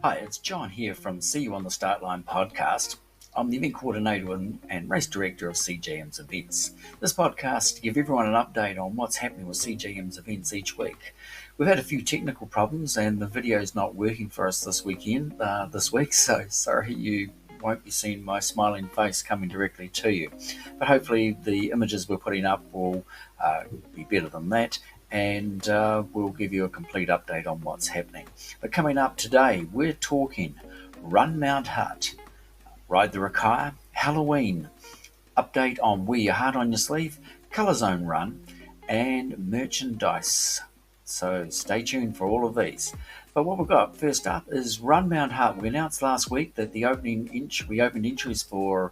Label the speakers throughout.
Speaker 1: Hi, it's John here from See You on the Start Line podcast. I'm the event coordinator and race director of CJM'S events. This podcast to give everyone an update on what's happening with CJM'S events each week. We've had a few technical problems and the video's not working for us this week, so sorry you won't be seeing my smiling face coming directly to you. But hopefully the images we're putting up will be better than that, and we'll give you a complete update on what's happening. But coming up today, we're talking Run Mount Hutt, Ride the Rakaya, Halloween, update on Wear Your Heart on Your Sleeve, ColorZRun, and merchandise. So stay tuned for all of these. But what we've got first up is Run Mount Hutt. We announced last week that we opened entries for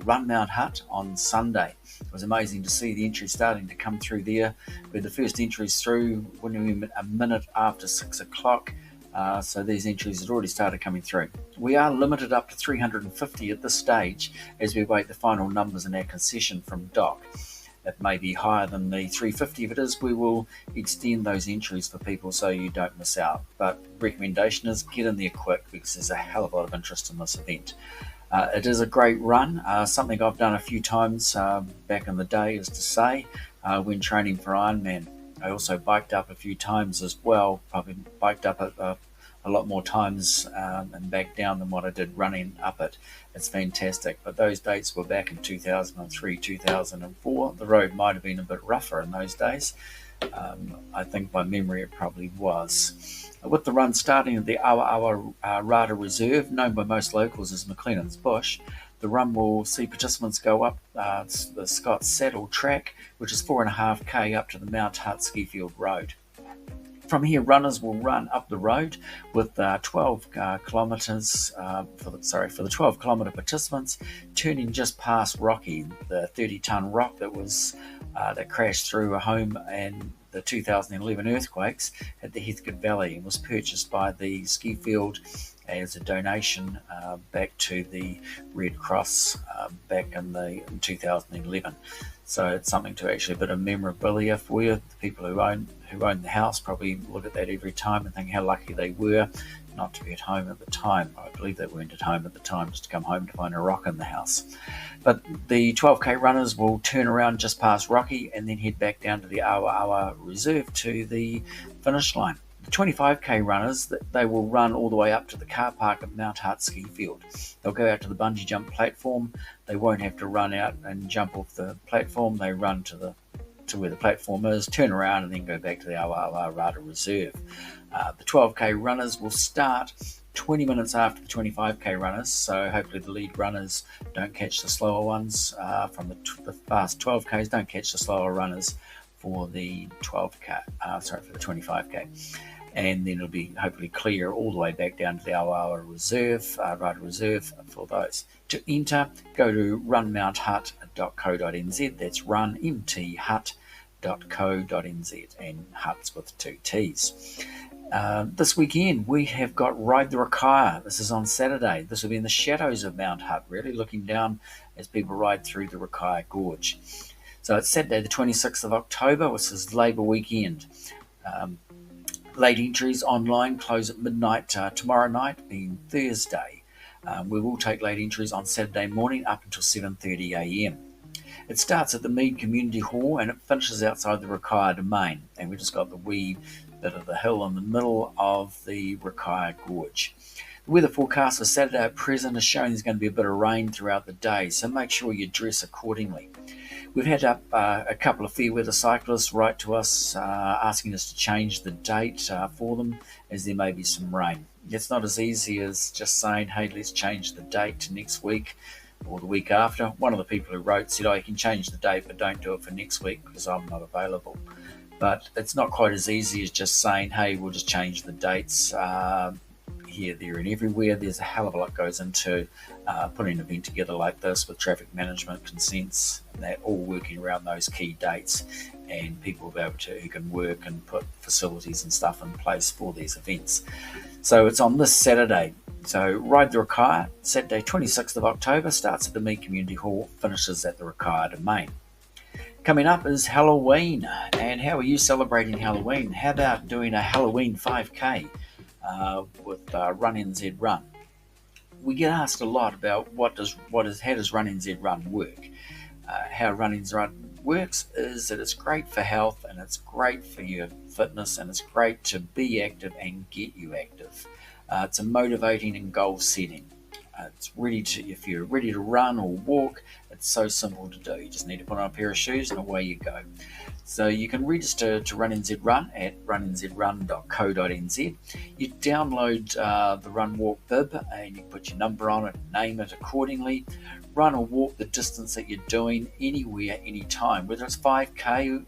Speaker 1: Run Mount Hutt on Sunday. It was amazing to see the entries starting to come through there. We had the first entries through a minute after 6 o'clock. So these entries had already started coming through. We are limited up to 350 at this stage as we await the final numbers in our concession from DOC. It may be higher than the 350. If it is, we will extend those entries for people so you don't miss out. But recommendation is get in there quick because there's a hell of a lot of interest in this event. It is a great run, something I've done a few times back in the day, is to say, when training for Ironman. I also biked up a few times as well, probably biked up a lot more times and back down than what I did running up it. It's fantastic, but those dates were back in 2003, 2004. The road might have been a bit rougher in those days. I think by memory it probably was. With the run starting at the Awa Rada Reserve, known by most locals as McLennan's Bush, the run will see participants go up the Scott Saddle track, which is 4.5k up to the Mount Hutt Skifield Road. From here, runners will run up the road with 12 kilometres for the 12 kilometre participants, turning just past Rocky, the 30-ton rock that crashed through a home and the 2011 earthquakes at the Heathcote Valley, and was purchased by the ski field as a donation back to the Red Cross back in 2011. So it's something to actually a bit of memorabilia for you. The people who own the house probably look at that every time and think how lucky they were not to be at home at the time. I believe they weren't at home at the time, just to come home to find a rock in the house. But the 12k runners will turn around just past Rocky and then head back down to the Awa Reserve to the finish line. The 25k runners, they will run all the way up to the car park at Mount Hutt Ski Field. They'll go out to the bungee jump platform. They won't have to run out and jump off the platform. They run to where the platform is, turn around, and then go back to the Awa Rada Reserve. The 12k runners will start 20 minutes after the 25k runners, so hopefully the lead runners don't catch the slower ones from the fast 12ks, don't catch the slower runners for the 25k. And then it'll be hopefully clear all the way back down to the Awa Reserve, Rada Reserve for those. To enter, go to runmounthut.co.nz. That's runmthut.co.nz, and Hutt's with 2 T's. This weekend we have got Ride the Rakaya. This is on Saturday. This will be in the shadows of Mount Hutt, really looking down as people ride through the Rakaya Gorge. So it's Saturday the 26th of October, which is Labour weekend. Late entries online close at midnight tomorrow night, being Thursday. We will take late entries on Saturday morning up until 7:30 a.m. It starts at the Mead Community Hall and it finishes outside the Rakaya Domain. And we just got the wee bit of the hill in the middle of the Rakaya Gorge. The weather forecast for Saturday at present is showing there's going to be a bit of rain throughout the day, so make sure you dress accordingly. We've had up a couple of fair weather cyclists write to us asking us to change the date for them, as there may be some rain. It's not as easy as just saying, hey, let's change the date to next week or the week after. One of the people who wrote said, you can change the date, but don't do it for next week because I'm not available. But it's not quite as easy as just saying, hey, we'll just change the dates here, there and everywhere. There's a hell of a lot goes into putting an event together like this, with traffic management, consents, and that all working around those key dates, and people who can work and put facilities and stuff in place for these events. So it's on this Saturday. So Ride the Rakaya, Saturday 26th of October, starts at the Mead Community Hall, finishes at the Rakaya Domain. Coming up is Halloween, and how are you celebrating Halloween? How about doing a Halloween 5K? with RunZRun. We get asked a lot about how does RunZRun work. How RunZRun works is that it's great for health and it's great for your fitness and it's great to be active and get you active. It's a motivating and goal setting. If you're ready to run or walk, it's so simple to do. You just need to put on a pair of shoes and away you go. So you can register to RunZRun at runzrun.co.nz. You download the Run Walk bib and you put your number on it and name it accordingly. Run or walk the distance that you're doing anywhere, anytime, whether it's 5K,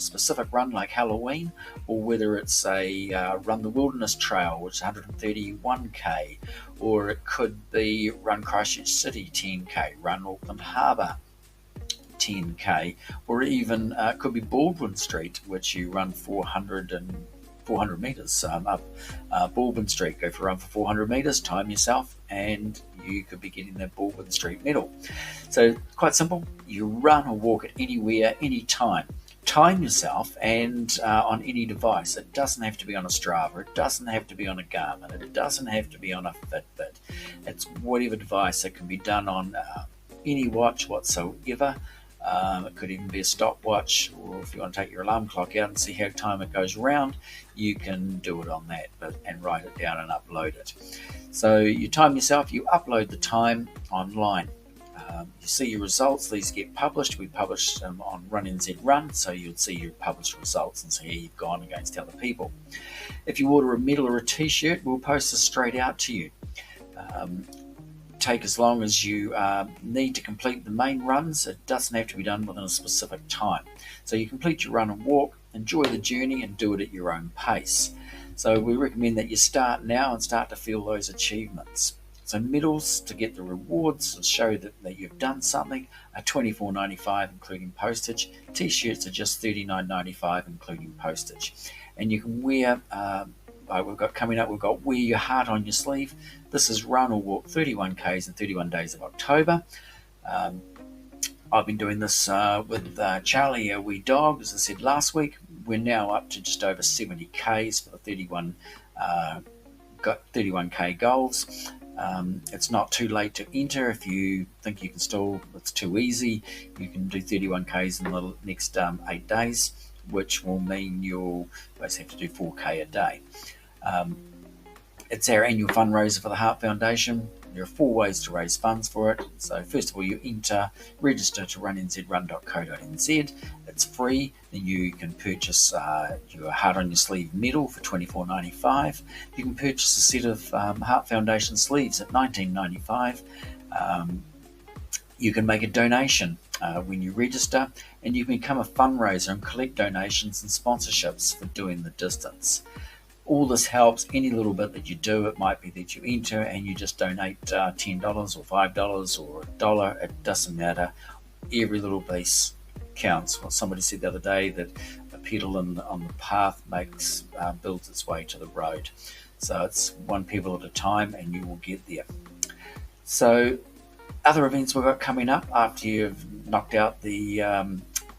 Speaker 1: specific run like Halloween, or whether it's a Run the Wilderness Trail, which is 131K, or it could be Run Christchurch City 10K, Run Auckland Harbour 10K, or even it could be Baldwin Street, which you run 400 metres up Baldwin Street. Go for a run for 400 metres, time yourself, and you could be getting that Baldwin Street medal. So quite simple. You run or walk it anywhere, anytime. Time yourself and on any device. It doesn't have to be on a Strava. It doesn't have to be on a Garmin. It doesn't have to be on a Fitbit. It's whatever device. It can be done on any watch whatsoever. It could even be a stopwatch, or if you want to take your alarm clock out and see how time it goes around, you can do it on that and write it down and upload it. So you time yourself, you upload the time online. You see your results, these get published. We publish them on RunZRun, so you'll see your published results and see how you've gone against other people. If you order a medal or a t-shirt, we'll post this straight out to you. Take as long as you need to complete the main runs. It doesn't have to be done within a specific time. So you complete your run and walk, enjoy the journey and do it at your own pace. So we recommend that you start now and start to feel those achievements. So medals to get the rewards to show that you've done something are $24.95 including postage. T-shirts are just $39.95 including postage. And you can wear we've got Wear Your Heart on Your Sleeve. This is Run or Walk 31Ks in 31 days of October. I've been doing this with Charlie, our wee dog, as I said last week. We're now up to just over 70Ks for the 31K goals. It's not too late to enter. If you think you can it's too easy, you can do 31Ks in the next 8 days, which will mean you'll basically have to do 4K a day. It's our annual fundraiser for the Heart Foundation. There are 4 ways to raise funds for it. So first of all, you register to runzrun.co.nz. It's free. Then you can purchase your Heart on Your Sleeve medal for $24.95. You can purchase a set of Heart Foundation sleeves at $19.95. You can make a donation when you register, and you can become a fundraiser and collect donations and sponsorships for doing the distance. All this helps. Any little bit that you do, it might be that you enter and you just donate $10 or $5 or $1. It doesn't matter. Every little piece counts. Well, somebody said the other day that a pedal on the path builds its way to the road. So it's one pebble at a time and you will get there. So other events we've got coming up after you've knocked out the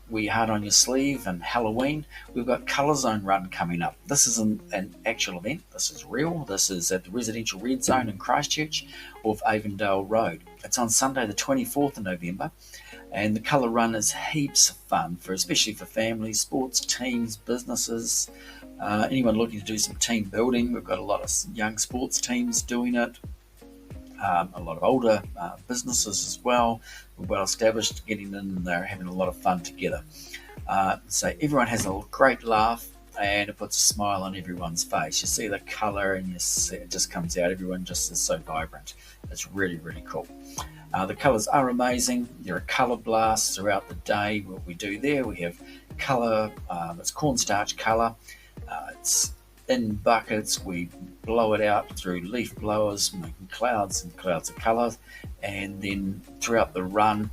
Speaker 1: Wear Your Heart on Your Sleeve and Halloween, we've got ColorZRun coming up. This is an actual event. This is real. This is at the residential red zone in Christchurch off Avondale Road. It's on Sunday the 24th of November, and the Colour Run is heaps of fun, especially for families, sports teams, businesses, anyone looking to do some team building. We've got a lot of young sports teams doing it. A lot of older businesses as well, well established, getting in and they're having a lot of fun together. So everyone has a great laugh and it puts a smile on everyone's face. You see the colour and it just comes out. Everyone just is so vibrant. It's really, really cool. The colours are amazing. There are colour blasts throughout the day. What we do there, we have colour, it's cornstarch colour. It's in buckets. We blow it out through leaf blowers, making clouds and clouds of colour, and then throughout the run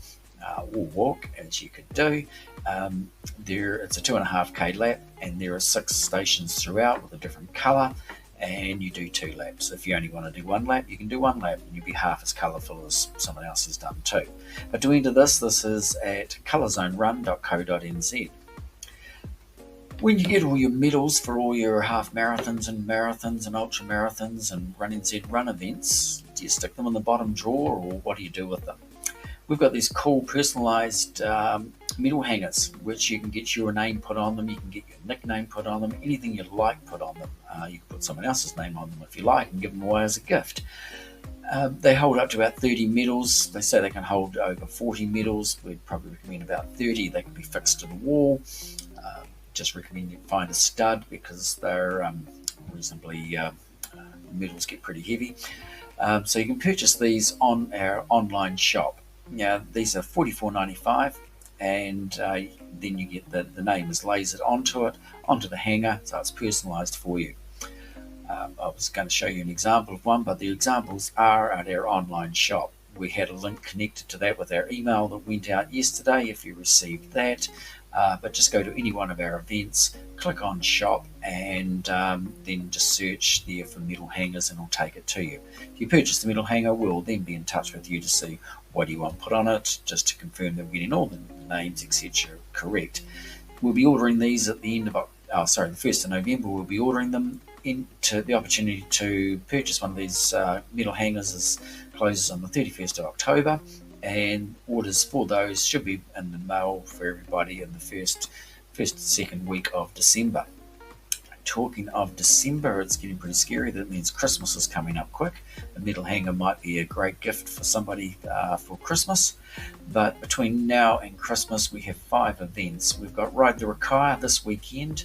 Speaker 1: or walk, as you could do, it's a 2.5K lap, and there are 6 stations throughout with a different colour, and you do 2 laps. If you only want to do 1 lap, you can do 1 lap, and you'll be half as colourful as someone else has done too. But to enter this is at colorzrun.co.nz. When you get all your medals for all your half marathons and ultra marathons and RunZRun events, do you stick them in the bottom drawer, or what do you do with them? We've got these cool personalised medal hangers, which you can get your name put on them, you can get your nickname put on them, anything you like put on them. You can put someone else's name on them if you like and give them away as a gift. They hold up to about 30 medals. They say they can hold over 40 medals. We'd probably recommend about 30. They can be fixed to the wall. Just recommend you find a stud because they're reasonably, medals get pretty heavy. So you can purchase these on our online shop. Now, these are $44.95, and then you get the name is lasered onto the hanger, so it's personalised for you. I was going to show you an example of one, but the examples are at our online shop. We had a link connected to that with our email that went out yesterday if you received that. But just go to any one of our events, click on shop, and then just search there for medal hangers and it'll take it to you. If you purchase the medal hanger, we'll then be in touch with you to see what you want put on it, just to confirm that we're getting all the names, etc. correct. We'll be ordering these at the end of the 1st of November. We'll be ordering them. Into the opportunity to purchase one of these medal hangers closes on the 31st of October, and orders for those should be in the mail for everybody in the second week of December. Talking of December, it's getting pretty scary. That means Christmas is coming up quick. A medal hanger might be a great gift for somebody for Christmas. But between now and Christmas, we have 5 events. We've got Ride the Rakaya this weekend,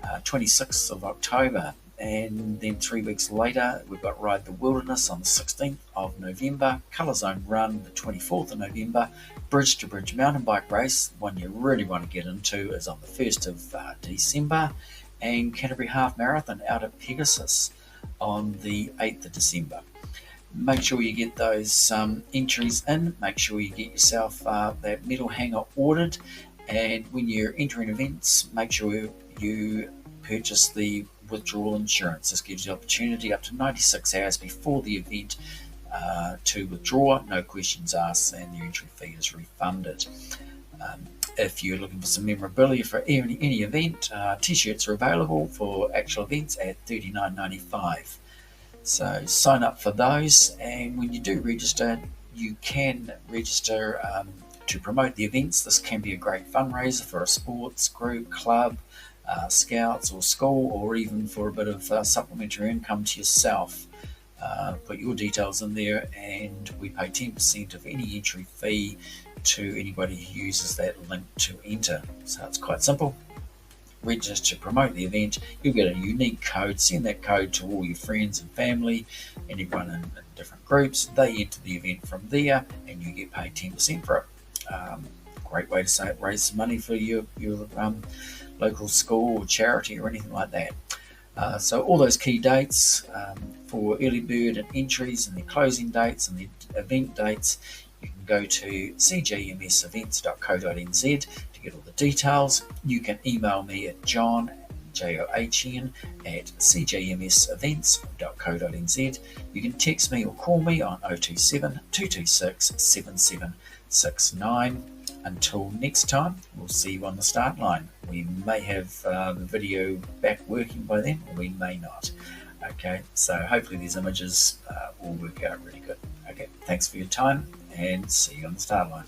Speaker 1: 26th of October. And then 3 weeks later, we've got Ride the Wilderness on the 16th of November, ColorZRun the 24th of November, Bridge to Bridge mountain bike race, one you really want to get into, is on the 1st of December, and Canterbury Half Marathon out at Pegasus on the 8th of December. Make sure you get those entries in, make sure you get yourself that medal hanger ordered, and when you're entering events, make sure you purchase the withdrawal insurance. This gives you the opportunity up to 96 hours before the event to withdraw, no questions asked, and the entry fee is refunded. If you're looking for some memorabilia for any event, t-shirts are available for actual events at $39.95. So sign up for those, and when you do register, you can register to promote the events. This can be a great fundraiser for a sports group, club, scouts or school, or even for a bit of supplementary income to yourself. Put your details in there, and we pay 10% of any entry fee to anybody who uses that link to enter. So it's quite simple. Register to promote the event. You'll get a unique code. Send that code to all your friends and family and everyone in different groups. They enter the event from there, and you get paid 10% for it. Great way to raise some money for your local school or charity or anything like that. So all those key dates for early bird and entries, and the closing dates and the event dates, you can go to CJM'S.co.nz to get all the details. You can email me at John, John, at CJM'Sevents.co.nz. You can text me or call me on 027 226 7769. Until next time, we'll see you on the start line. We may have the video back working by then, or we may not. Okay, so hopefully these images will work out really good. Okay, thanks for your time, and see you on the start line.